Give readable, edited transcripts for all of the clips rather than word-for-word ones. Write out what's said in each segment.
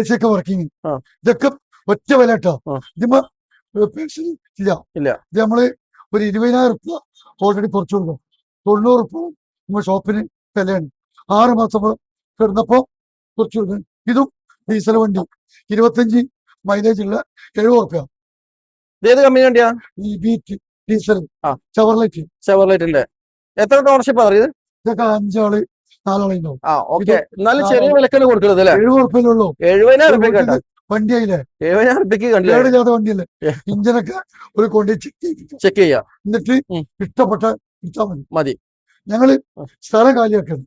AC ഒക്കെ working. ഇതൊക്കെ ഒറ്റ വില കേട്ടോ. ഇതിമ്മ ഇല്ല. ഇത് നമ്മള് ഒരു 20,000 റുപ്യ ഓൾറെഡി കുറച്ചു കൊടുക്കും. 90 റുപ്യ നമ്മൾ ഷോപ്പിന് വിലയാണ്. 6 മാസം കിടന്നപ്പോ കുറച്ചു കൊടുക്കും. ഇതും ഡീസൽ വണ്ടി 25 മൈലേജ് ഉള്ള 70 റുപ്യ. ഏത് കമ്പനി വണ്ടിയാ? ഈ ബീറ്റ് ഡീസൽ ചെവർലൈറ്റിന്റെ. എത്ര ഓണർഷിപ്പ് അറിയത്? ഇതൊക്കെ 5 ആള് 4 ആളുണ്ടാവും. എന്നാലും ചെറിയ വിലക്കാണ് കൊടുക്കുന്നത് അല്ലേ? 70 റുപ്യല്ലോ. 70,000 വണ്ടിയായില്ലേ? 70,000 വണ്ടിയല്ലേ? ഇഞ്ചനൊക്കെ ഒരു കൊണ്ട് ചെക്ക് ചെയ്യാം. എന്നിട്ട് ഇഷ്ടപ്പെട്ട മതി. ഞങ്ങള് സ്ഥലം കാലിയാക്കണം.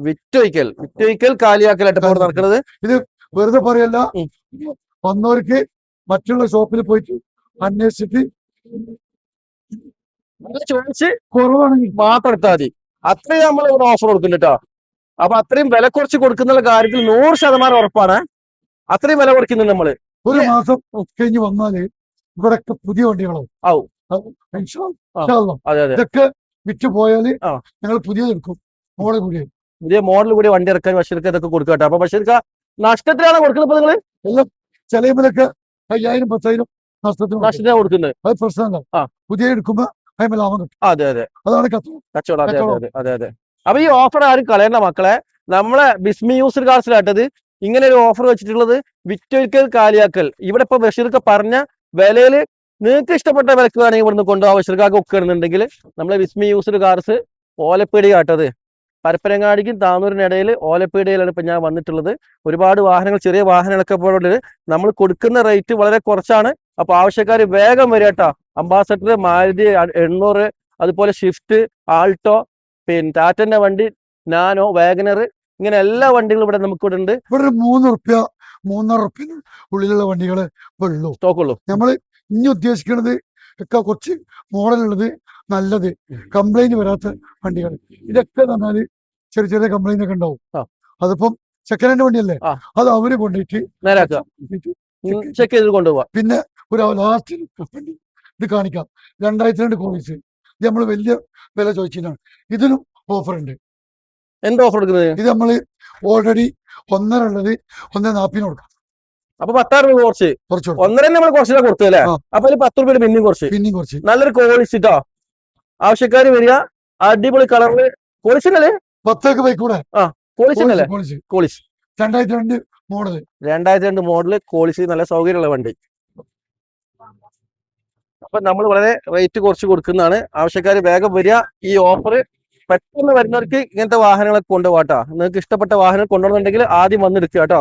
വിറ്റൊയ്ക്കൽ കാലിയാക്കലായിട്ട് നടക്കുന്നത്. ഇത് വെറുതെ പറയല്ല. വന്നവർക്ക് മറ്റുള്ള ഷോപ്പിൽ പോയിട്ട് അന്വേഷിച്ചിട്ട് ചോദിച്ച് കുറവാണെങ്കിൽ മാത്രം എടുത്താൽ മതി. അത്രയും നമ്മൾ ഇവിടെ ഓഫർ കൊടുക്കുന്നുണ്ട് കേട്ടോ. അപ്പൊ അത്രയും വില കുറച്ച് കൊടുക്കുന്ന കാര്യത്തിൽ 100% ഉറപ്പാണ്. അത്രയും വില കുറയ്ക്കുന്നുണ്ട് നമ്മള്. ഒരു മാസം കഴിഞ്ഞ് വന്നാല് ഇവിടൊക്കെ പുതിയ വണ്ടികളാവും. ഇതൊക്കെ വിറ്റ് പോയാല് ഞങ്ങൾ പുതിയതെടുക്കും. പുതിയ മോഡൽ കൂടി വണ്ടി ഇറക്കാൻ ബഷീർക്ക് ഇതൊക്കെ കൊടുക്കുക കേട്ടോ. അപ്പൊ ബഷീർക്ക് നഷ്ടത്തിലാണ് കൊടുക്കുന്നത്. നിങ്ങള് എല്ലാം ചിലവിലൊക്കെ 5,000 10,000 നഷ്ടത്തിനാണ് കൊടുക്കുന്നത്. അത് പ്രശ്നമല്ല. പുതിയ എടുക്കുമ്പോ ലാഭം കിട്ടും. അതെ അതാണ് കച്ചവടം. അതെ. അപ്പൊ ഈ ഓഫർ ആരും കളയേണ്ട മക്കളെ. നമ്മളെ ബിസ്മി യൂസർ കാർസിലാട്ടത് ഇങ്ങനെ ഒരു ഓഫർ വെച്ചിട്ടുള്ളത്. വിറ്റൊരിക്കൽ കാലിയാക്കൽ. ഇവിടെ ഇപ്പൊ ബഷീർക്ക് പറഞ്ഞ വിലയില് നിങ്ങൾക്ക് ഇഷ്ടപ്പെട്ട വിലക്ക് വേണമെങ്കിൽ ഇവിടുന്ന് കൊണ്ടുപോകാൻ ബഷീർക്കാർക്ക് ഒക്കെ ഇടുന്നുണ്ടെങ്കിൽ നമ്മളെ ബിസ്മി യൂസർ കാർസ് ഓലപ്പീടി കാട്ടത് പരപ്പനങ്ങാടിക്കും താന്നൂരിനിടയിൽ ഓലപ്പീടിയിലാണ് ഇപ്പൊ ഞാൻ വന്നിട്ടുള്ളത്. ഒരുപാട് വാഹനങ്ങൾ, ചെറിയ വാഹനങ്ങളൊക്കെ പോലുണ്ട്. നമ്മൾ കൊടുക്കുന്ന റേറ്റ് വളരെ കുറച്ചാണ്. അപ്പൊ ആവശ്യക്കാർ വേഗം വരിക കേട്ടോ. അംബാസഡർ, മാരുതി 800, അതുപോലെ ഷിഫ്റ്റ്, ആൾട്ടോ, പിന്നെ ടാറ്റന്റെ വണ്ടി, നാനോ, വാഗനർ, ഇങ്ങനെ എല്ലാ വണ്ടികളും ഇവിടെ നമുക്ക് ഇവിടെ ഉണ്ട്. ഇവിടെ 3 റുപ്യ 3.5 റുപ്യ ഉള്ളിലുള്ള വണ്ടികളെ സ്റ്റോക്കുള്ളൂ. നമ്മള് ഇനി ഉദ്ദേശിക്കുന്നത് ഒക്കെ കുറച്ച് മോഡൽ ഉള്ളത്, നല്ലത്, കംപ്ലൈന്റ് വരാത്ത വണ്ടികൾ. ഇതൊക്കെ പറഞ്ഞാല് ചെറിയ ചെറിയ കംപ്ലൈന്റ് ഒക്കെ ഉണ്ടാവും. അതിപ്പം സെക്കൻഡ് ഹാൻഡ് വണ്ടിയല്ലേ, അത് അവര് കൊണ്ടുപോയിട്ട് ചെക്ക് ചെയ്ത് കൊണ്ടുപോവാ. പിന്നെ ഒരു ലാസ്റ്റ് വണ്ടി ഇത് കാണിക്കാം. 2002 കോളേജ്. ഇത് നമ്മള് വലിയ വില ചോദിച്ചതാണ്. ഇതിനും ഓഫർ ഉണ്ട്. എന്താ ഓഫർ എടുക്കുന്നത്? ഇത് നമ്മള് ഓൾറെഡി 1.5 ഉള്ളത് 1.40 കൊടുക്കാം. അപ്പൊ 10 രൂപ കുറച്ച് 1.5 നമ്മൾ കുറച്ചില്ല കൊടുത്തല്ലേ? അപ്പൊ 10 രൂപ പിന്നെയും കുറച്ച് നല്ലൊരു ക്വാളിറ്റിട്ടോ. ആവശ്യക്കാര് വരിക. അടിപൊളി കളറില് പോളിസിനല്ലേ 10 ബൈക്ക് കൂടെ. പോളിസിനല്ലേ? കോളിസ് 2002 മോഡല് കോളിസ്, നല്ല സൗകര്യമുള്ള വണ്ടി. അപ്പൊ നമ്മൾ വളരെ റേറ്റ് കുറച്ച് കൊടുക്കുന്നതാണ്. ആവശ്യക്കാര് വേഗം വരിക. ഈ ഓഫർ പെട്ടെന്ന് വരുന്നവർക്ക് ഇങ്ങനത്തെ വാഹനങ്ങളൊക്കെ കൊണ്ടുപോകാട്ടോ. നിങ്ങൾക്ക് ഇഷ്ടപ്പെട്ട വാഹനം കൊണ്ടുപോകണമെന്നുണ്ടെങ്കിൽ ആദ്യം വന്നെടുക്കുക കേട്ടോ.